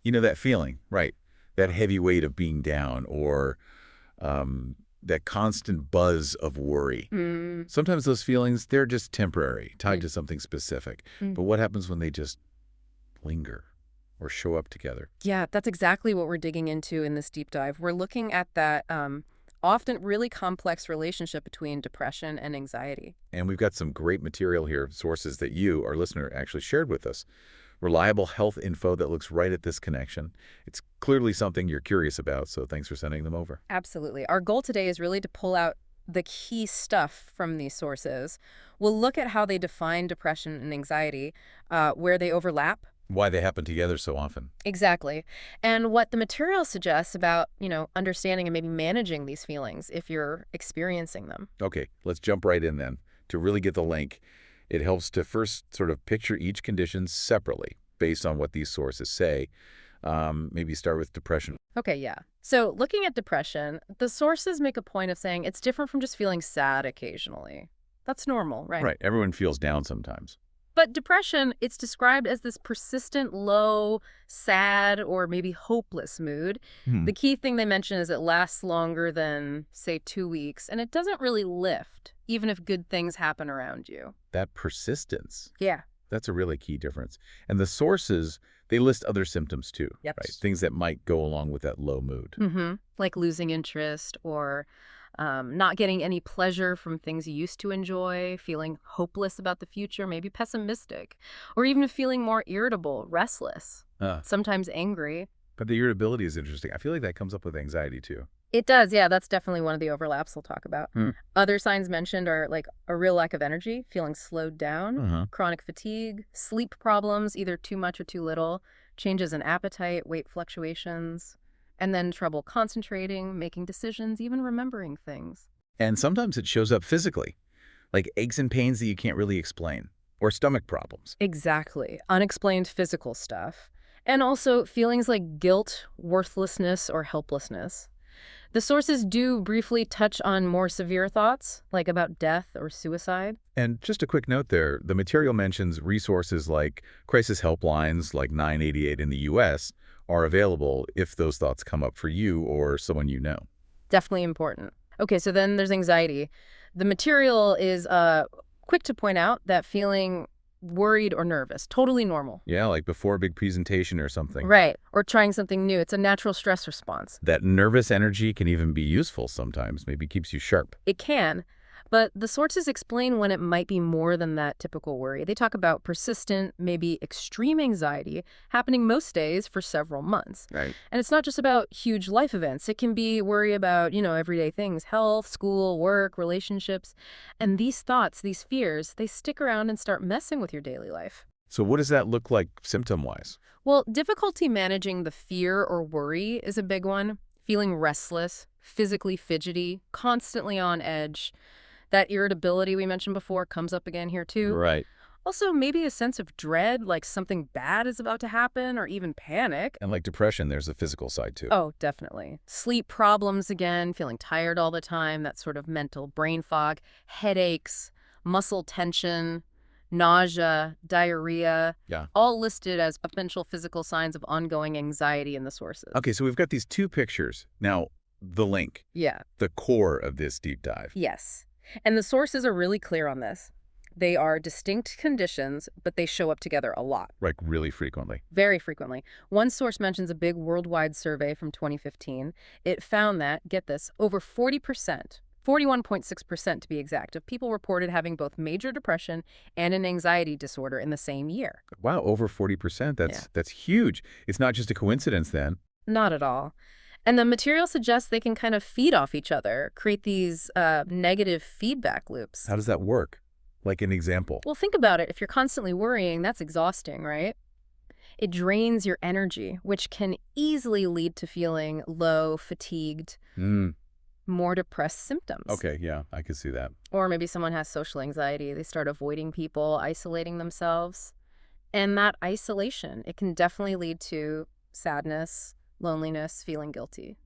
You know that feeling, right? That heavy weight of being down or that constant buzz of worry. Mm, Sometimes those feelings, they're just temporary, tied mm, to something specific. mm. But what happens when they just linger or show up together? Yeah, that's exactly what we're digging into in this deep dive. We're looking at that often really complex relationship between depression and anxiety. And we've got some great material here, sources that you, our listener, actually shared with us. Reliable health info that looks right at this connection. It's clearly something you're curious about, so thanks for sending them over. Absolutely. Our goal today is really to pull out the key stuff from these sources. We'll look at how they define depression and anxiety, where they overlap. Why they happen together so often. Exactly. And what the material suggests about, understanding and maybe managing these feelings if you're experiencing them. Okay, let's jump right in then. To really get the link, it helps to first sort of picture each condition separately based on what these sources say. Maybe start with depression. Okay, yeah. So looking at depression, the sources make a point of saying it's different from just feeling sad occasionally. That's normal, right? Right, everyone feels down sometimes. But depression, it's described as this persistent, low, sad, or maybe hopeless mood. Hmm. The key thing they mention is it lasts longer than, say, 2 weeks, and it doesn't really lift, even if good things happen around you. That persistence, Yeah. that's a really key difference. And the sources, they list other symptoms too, Yep. right? Things that might go along with that low mood. Like losing interest or not getting any pleasure from things you used to enjoy, feeling hopeless about the future, maybe pessimistic, or even feeling more irritable, restless, Uh, sometimes angry. but the irritability is interesting. I feel like that comes up with anxiety too. It does, yeah. That's definitely one of the overlaps we'll talk about. Hmm. Other signs mentioned are like a real lack of energy, feeling slowed down, Uh-huh. chronic fatigue, sleep problems, either too much or too little, changes in appetite, weight fluctuations, and then trouble concentrating, making decisions, even remembering things. And sometimes it shows up physically, like aches and pains that you can't really explain, or stomach problems. Exactly. Unexplained physical stuff. And also feelings like guilt, worthlessness, or helplessness. The sources do briefly touch on more severe thoughts, like about death or suicide. And just a quick note there, the material mentions resources like crisis helplines like 988 in the U.S. are available if those thoughts come up for you or someone you know. Definitely important. Okay, so then there's anxiety. The material is quick to point out that feeling worried or nervous, totally normal. Yeah, like before a big presentation or something. Right. Or trying something new. It's a natural stress response. That nervous energy can even be useful sometimes, maybe keeps you sharp. It can, but the sources explain when it might be more than that typical worry. They talk about persistent, maybe extreme anxiety happening most days for several months. Right. And it's not just about huge life events. It can be worry about, everyday things, health, school, work, relationships. And these thoughts, these fears, they stick around and start messing with your daily life. So what does that look like symptom-wise? Well, difficulty managing the fear or worry is a big one. Feeling restless, physically fidgety, constantly on edge. That irritability we mentioned before comes up again here too. Right. Also, maybe a sense of dread, like something bad is about to happen, or even panic. And like depression, there's a physical side too. Oh, definitely. Sleep problems again, feeling tired all the time, that sort of mental brain fog, headaches, muscle tension, nausea, diarrhea, Yeah. all listed as potential physical signs of ongoing anxiety in the sources. Okay, so we've got these two pictures. Now, the link, Yeah. the core of this deep dive. Yes. And the sources are really clear on this. They are distinct conditions, but they show up together a lot, Like really frequently. very frequently. One source mentions a big worldwide survey from 2015. It found that, get this, over 40%, 41.6% to be exact, of people reported having both major depression and an anxiety disorder in the same year. Wow, over 40%. Yeah. That's huge. It's not just a coincidence then. Not at all. And the material suggests they can kind of feed off each other, create these negative feedback loops. How does that work? Like an example. Well, think about it. If you're constantly worrying, that's exhausting, right? It drains your energy, which can easily lead to feeling low, fatigued, Mm, more depressed symptoms. okay, yeah, I can see that. Or maybe someone has social anxiety. They start avoiding people, isolating themselves. And that isolation, it can definitely lead to sadness, loneliness, feeling guilty,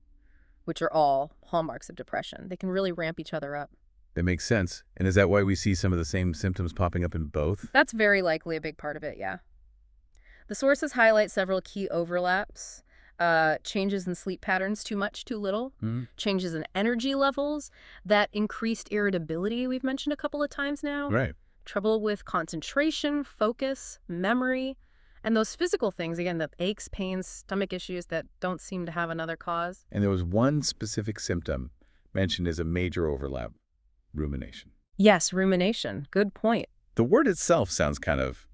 which are all hallmarks of depression. They can really ramp each other up. That makes sense. And is that why we see some of the same symptoms popping up in both? That's very likely a big part of it, yeah. The sources highlight several key overlaps. Changes in sleep patterns, too much, too little, Hmm. changes in energy levels, that increased irritability we've mentioned a couple of times now, Right. trouble with concentration, focus, memory, and those physical things, again, the aches, pains, stomach issues that don't seem to have another cause. And there was one specific symptom mentioned as a major overlap, rumination. Yes, rumination. Good point. The word itself sounds kind of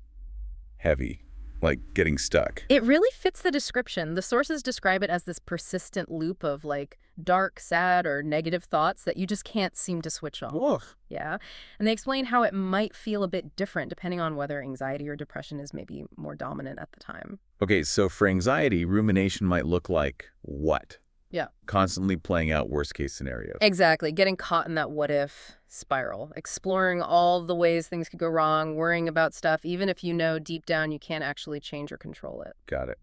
heavy, like getting stuck. It really fits the description. The sources describe it as this persistent loop of like dark, sad, or negative thoughts that you just can't seem to switch off. Ugh. Yeah. And they explain how it might feel a bit different depending on whether anxiety or depression is maybe more dominant at the time. Okay, so for anxiety, rumination might look like what? Yeah. Constantly playing out worst-case scenarios. Exactly. Getting caught in that what if spiral, exploring all the ways things could go wrong, worrying about stuff, even if you know deep down you can't actually change or control it. Got it.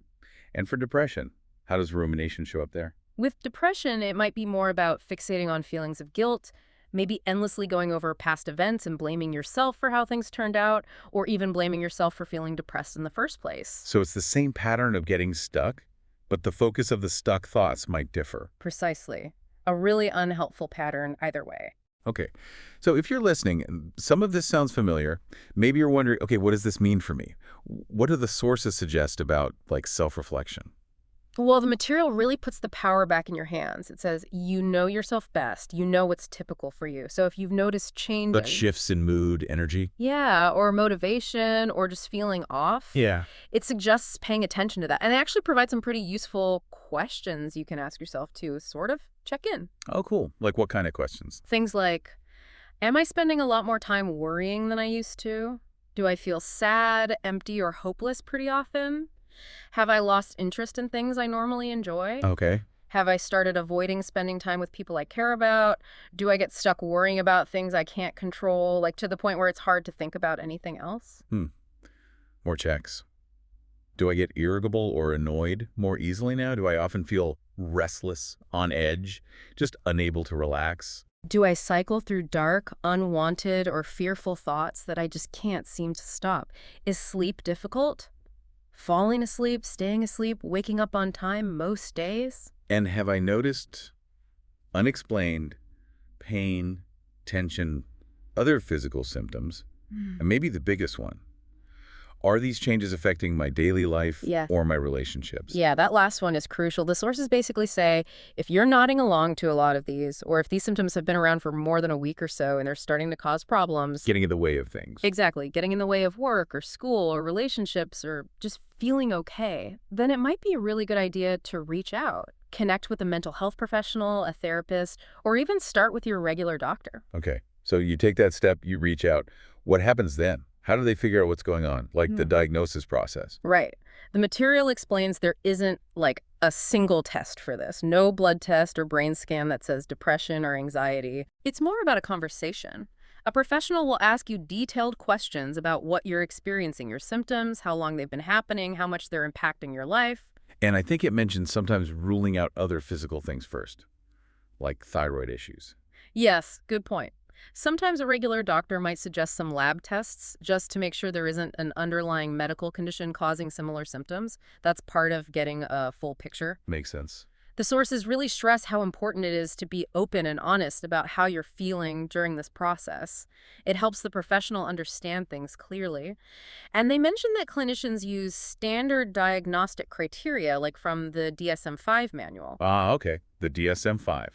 And for depression, how does rumination show up there? With depression, it might be more about fixating on feelings of guilt, maybe endlessly going over past events and blaming yourself for how things turned out, or even blaming yourself for feeling depressed in the first place. So it's the same pattern of getting stuck, but the focus of the stuck thoughts might differ. Precisely. A really unhelpful pattern either way. Okay, so if you're listening, and some of this sounds familiar. Maybe you're wondering, okay, what does this mean for me? What do the sources suggest about, like, self-reflection? Well, the material really puts the power back in your hands. It says, you know yourself best. You know what's typical for you. So if you've noticed change That in, shifts in mood, energy? yeah, or motivation, or just feeling off, Yeah. it suggests paying attention to that. And they actually provide some pretty useful questions you can ask yourself to sort of check in. Oh, cool. Like what kind of questions? Things like, am I spending a lot more time worrying than I used to? Do I feel sad, empty, or hopeless pretty often? Have I lost interest in things I normally enjoy? Okay. Have I started avoiding spending time with people I care about? Do I get stuck worrying about things I can't control, like to the point where it's hard to think about anything else? More checks. Do I get irritable or annoyed more easily now? Do I often feel restless, on edge, just unable to relax? Do I cycle through dark, unwanted, or fearful thoughts that I just can't seem to stop? Is sleep difficult? Falling asleep, staying asleep, waking up on time most days? And have I noticed unexplained pain, tension, other physical symptoms, and maybe the biggest one? Are these changes affecting my daily life Yeah. or my relationships? Yeah, that last one is crucial. The sources basically say if you're nodding along to a lot of these, or if these symptoms have been around for more than a week or so and they're starting to cause problems, Getting in the way of things. exactly, getting in the way of work or school or relationships or just feeling okay, then it might be a really good idea to reach out. Connect with a mental health professional, a therapist, or even start with your regular doctor. Okay, so you take that step, you reach out. What happens then? How do they figure out what's going on? Like the diagnosis process? Right. The material explains there isn't like a single test for this. No blood test or brain scan that says depression or anxiety. It's more about a conversation. A professional will ask you detailed questions about what you're experiencing, your symptoms, how long they've been happening, how much they're impacting your life. And I think it mentions sometimes ruling out other physical things first, like thyroid issues. Yes, good point. Sometimes a regular doctor might suggest some lab tests just to make sure there isn't an underlying medical condition causing similar symptoms. That's part of getting a full picture. Makes sense. The sources really stress how important it is to be open and honest about how you're feeling during this process. It helps the professional understand things clearly. And they mention that clinicians use standard diagnostic criteria, like from the DSM-5 manual. Ah, okay. The DSM-5.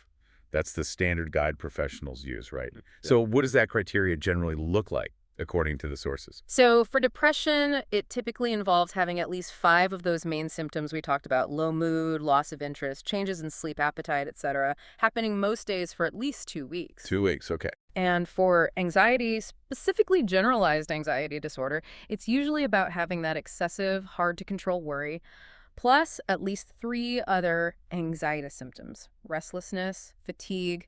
That's the standard guide professionals use, right? So what does that criteria generally look like, according to the sources? So for depression, it typically involves having at least 5 of those main symptoms we talked about: low mood, loss of interest, changes in sleep appetite, etc., happening most days for at least 2 weeks. 2 weeks, okay. And for anxiety, specifically generalized anxiety disorder, it's usually about having that excessive, hard-to-control worry, plus at least 3 other anxiety symptoms: restlessness, fatigue,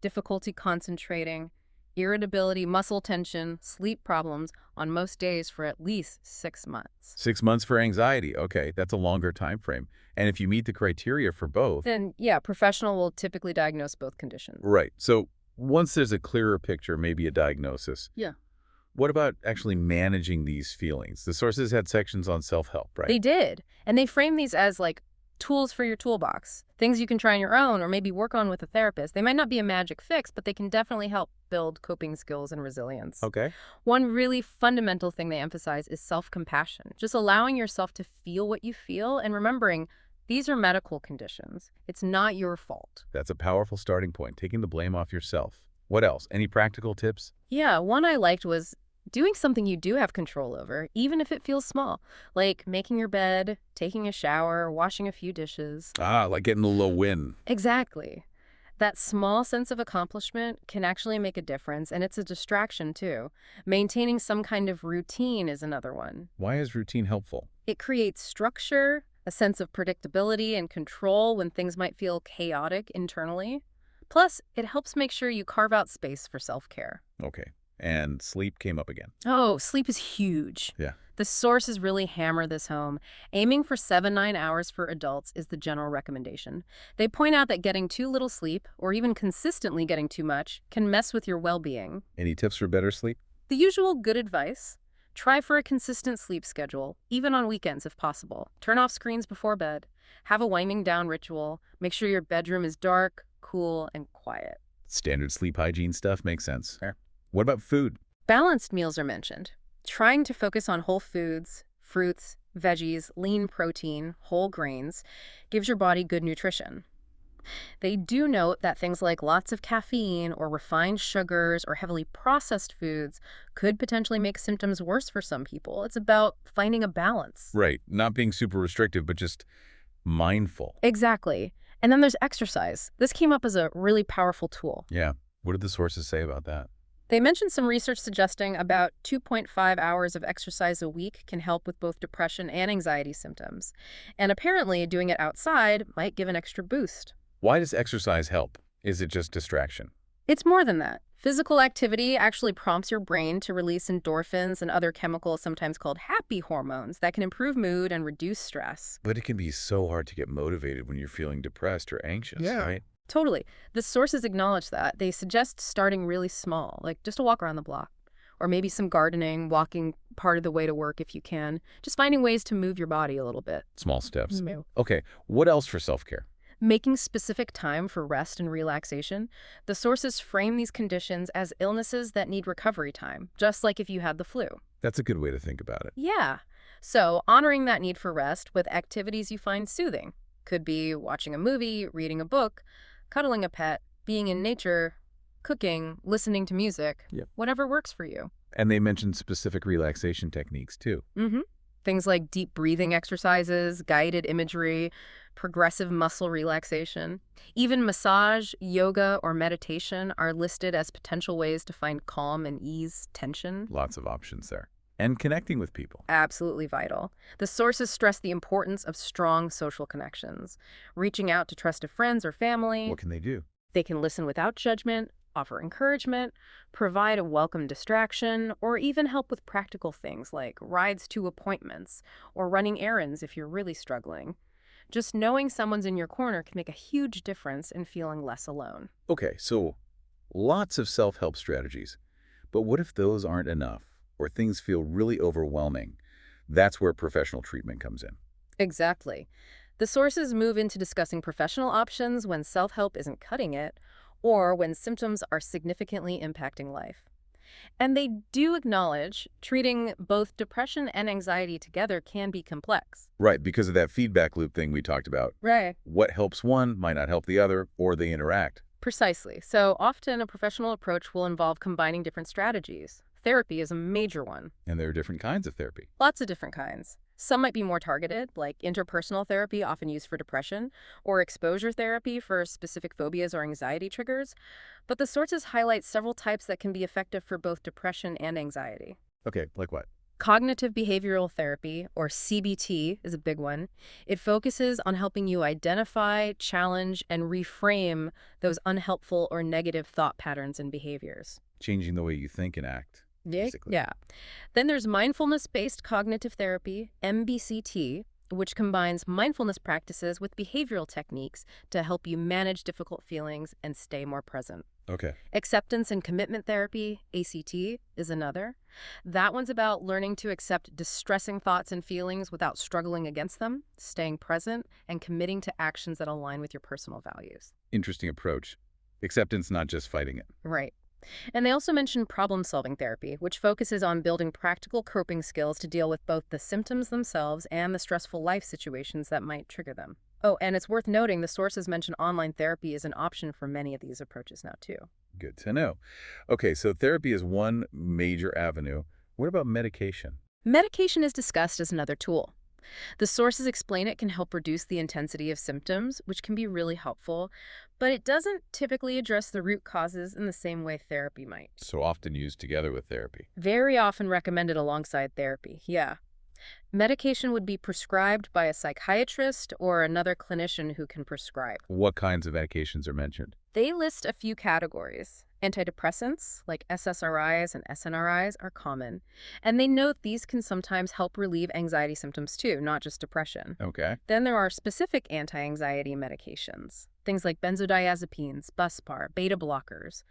difficulty concentrating, irritability, muscle tension, sleep problems on most days for at least 6 months. 6 months for anxiety. Okay, that's a longer time frame. And if you meet the criteria for both... Then, yeah, professional will typically diagnose both conditions. Right. So once there's a clearer picture, maybe a diagnosis. Yeah. What about actually managing these feelings? The sources had sections on self-help, right? They did. And they frame these as like tools for your toolbox, things you can try on your own or maybe work on with a therapist. They might not be a magic fix, but they can definitely help build coping skills and resilience. Okay. One really fundamental thing they emphasize is self-compassion, just allowing yourself to feel what you feel and remembering these are medical conditions. It's not your fault. That's a powerful starting point, taking the blame off yourself. What else? Any practical tips? Yeah, one I liked was doing something you do have control over, even if it feels small, like making your bed, taking a shower, washing a few dishes. Ah, like getting a little win. Exactly. That small sense of accomplishment can actually make a difference, and it's a distraction too. Maintaining some kind of routine is another one. Why is routine helpful? It creates structure, a sense of predictability and control when things might feel chaotic internally. Plus, it helps make sure you carve out space for self-care. Okay. And sleep came up again. Oh, sleep is huge. Yeah. The sources really hammer this home. Aiming for 7-9 hours for adults is the general recommendation. They point out that getting too little sleep, or even consistently getting too much, can mess with your well-being. Any tips for better sleep? The usual good advice: try for a consistent sleep schedule, even on weekends if possible. Turn off screens before bed. Have a winding down ritual. Make sure your bedroom is dark, cool, and quiet. Standard sleep hygiene stuff makes sense. What about food? Balanced meals are mentioned. Trying to focus on whole foods, fruits, veggies, lean protein, whole grains, gives your body good nutrition. They do note that things like lots of caffeine or refined sugars or heavily processed foods could potentially make symptoms worse for some people. It's about finding a balance. Right. Not being super restrictive, but just mindful. Exactly. And then there's exercise. This came up as a really powerful tool. Yeah. What did the sources say about that? They mentioned some research suggesting about 2.5 hours of exercise a week can help with both depression and anxiety symptoms. And apparently doing it outside might give an extra boost. Why does exercise help? Is it just distraction? It's more than that. Physical activity actually prompts your brain to release endorphins and other chemicals sometimes called happy hormones that can improve mood and reduce stress. But it can be so hard to get motivated when you're feeling depressed or anxious, right? Totally. The sources acknowledge that. They suggest starting really small, like just a walk around the block. Or maybe some gardening, walking part of the way to work if you can. Just finding ways to move your body a little bit. Small steps. Okay, what else for self-care? Making specific time for rest and relaxation. The sources frame these conditions as illnesses that need recovery time, just like if you had the flu. That's a good way to think about it. Yeah. So honoring that need for rest with activities you find soothing. Could be watching a movie, reading a book, cuddling a pet, being in nature, cooking, listening to music, whatever works for you. And they mentioned specific relaxation techniques, too. Things like deep breathing exercises, guided imagery, progressive muscle relaxation. Even massage, yoga, or meditation are listed as potential ways to find calm and ease tension. Lots of options there. And connecting with people. Absolutely vital. The sources stress the importance of strong social connections. Reaching out to trusted friends or family. What can they do? They can listen without judgment, offer encouragement, provide a welcome distraction, or even help with practical things like rides to appointments or running errands if you're really struggling. Just knowing someone's in your corner can make a huge difference in feeling less alone. Okay, so lots of self-help strategies. But what if those aren't enough, or things feel really overwhelming? That's where professional treatment comes in. Exactly. The sources move into discussing professional options when self-help isn't cutting it, or when symptoms are significantly impacting life. And they do acknowledge treating both depression and anxiety together can be complex. Right, because of that feedback loop thing we talked about. Right. What helps one might not help the other, or they interact. Precisely. So often a professional approach will involve combining different strategies. Therapy is a major one. And there are different kinds of therapy. Lots of different kinds. Some might be more targeted, like interpersonal therapy, often used for depression, or exposure therapy for specific phobias or anxiety triggers. But the sources highlight several types that can be effective for both depression and anxiety. Okay, like what? Cognitive behavioral therapy, or CBT, is a big one. It focuses on helping you identify, challenge, and reframe those unhelpful or negative thought patterns and behaviors. Changing the way you think and act. Basically. Yeah. Then there's mindfulness-based cognitive therapy, MBCT. which combines mindfulness practices with behavioral techniques to help you manage difficult feelings and stay more present. Okay. Acceptance and commitment therapy, ACT, is another. That one's about learning to accept distressing thoughts and feelings without struggling against them, staying present, and committing to actions that align with your personal values. Interesting approach. Acceptance, not just fighting it. Right. And they also mention problem-solving therapy, which focuses on building practical coping skills to deal with both the symptoms themselves and the stressful life situations that might trigger them. Oh, and it's worth noting the sources mention online therapy is an option for many of these approaches now, too. Good to know. Okay, so therapy is one major avenue. What about medication? Medication is discussed as another tool. The sources explain it can help reduce the intensity of symptoms, which can be really helpful, but it doesn't typically address the root causes in the same way therapy might. So often used together with therapy. Very often recommended alongside therapy, yeah. Medication would be prescribed by a psychiatrist or another clinician who can prescribe. What kinds of medications are mentioned? They list a few categories. Antidepressants, like SSRIs and SNRIs, are common. And they note these can sometimes help relieve anxiety symptoms too, not just depression. Okay. Then there are specific anti-anxiety medications, things like benzodiazepines, Buspar, beta blockers.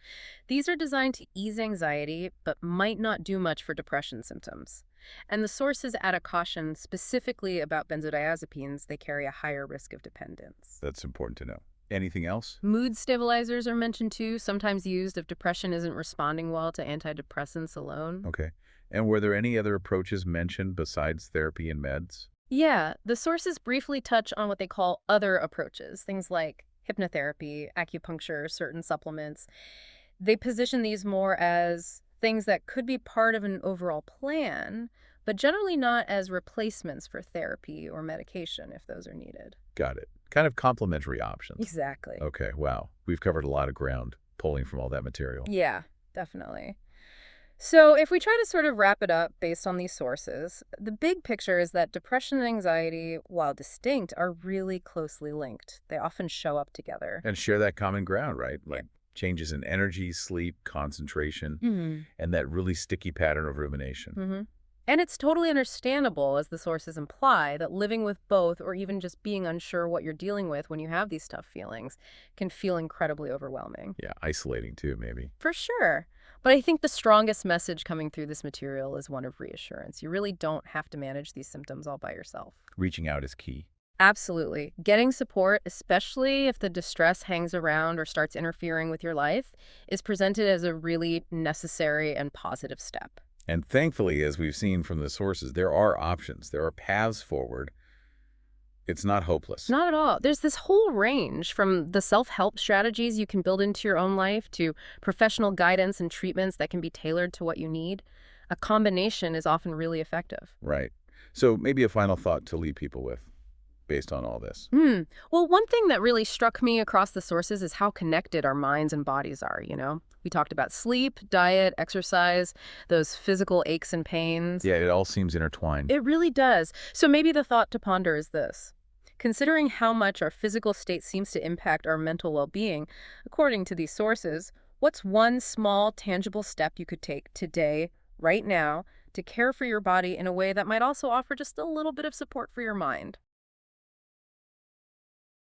These are designed to ease anxiety, but might not do much for depression symptoms. And the sources add a caution specifically about benzodiazepines. They carry a higher risk of dependence. That's important to know. Anything else? Mood stabilizers are mentioned too, sometimes used if depression isn't responding well to antidepressants alone. Okay. And were there any other approaches mentioned besides therapy and meds? Yeah, the sources briefly touch on what they call other approaches, things like hypnotherapy, acupuncture, certain supplements. They position these more as things that could be part of an overall plan, but generally not as replacements for therapy or medication if those are needed. Got it. Kind of complementary options. Exactly. Okay, wow. We've covered a lot of ground pulling from all that material. Yeah, definitely. So if we try to sort of wrap it up based on these sources, the big picture is that depression and anxiety, while distinct, are really closely linked. They often show up together. And share that common ground, right? Like changes in energy, sleep, concentration, and that really sticky pattern of rumination. And it's totally understandable, as the sources imply, that living with both or even just being unsure what you're dealing with when you have these tough feelings can feel incredibly overwhelming. Yeah, isolating too, maybe. For sure. But I think the strongest message coming through this material is one of reassurance. You really don't have to manage these symptoms all by yourself. Reaching out is key. Absolutely. Getting support, especially if the distress hangs around or starts interfering with your life, is presented as a really necessary and positive step. And thankfully, as we've seen from the sources, there are options. There are paths forward. It's not hopeless. Not at all. There's this whole range from the self-help strategies you can build into your own life to professional guidance and treatments that can be tailored to what you need. A combination is often really effective. Right. So maybe a final thought to leave people with, based on all this. Well, one thing that really struck me across the sources is how connected our minds and bodies are, you know? We talked about sleep, diet, exercise, those physical aches and pains. Yeah, it all seems intertwined. It really does. So maybe the thought to ponder is this. Considering how much our physical state seems to impact our mental well-being, according to these sources, what's one small, tangible step you could take today, right now, to care for your body in a way that might also offer just a little bit of support for your mind?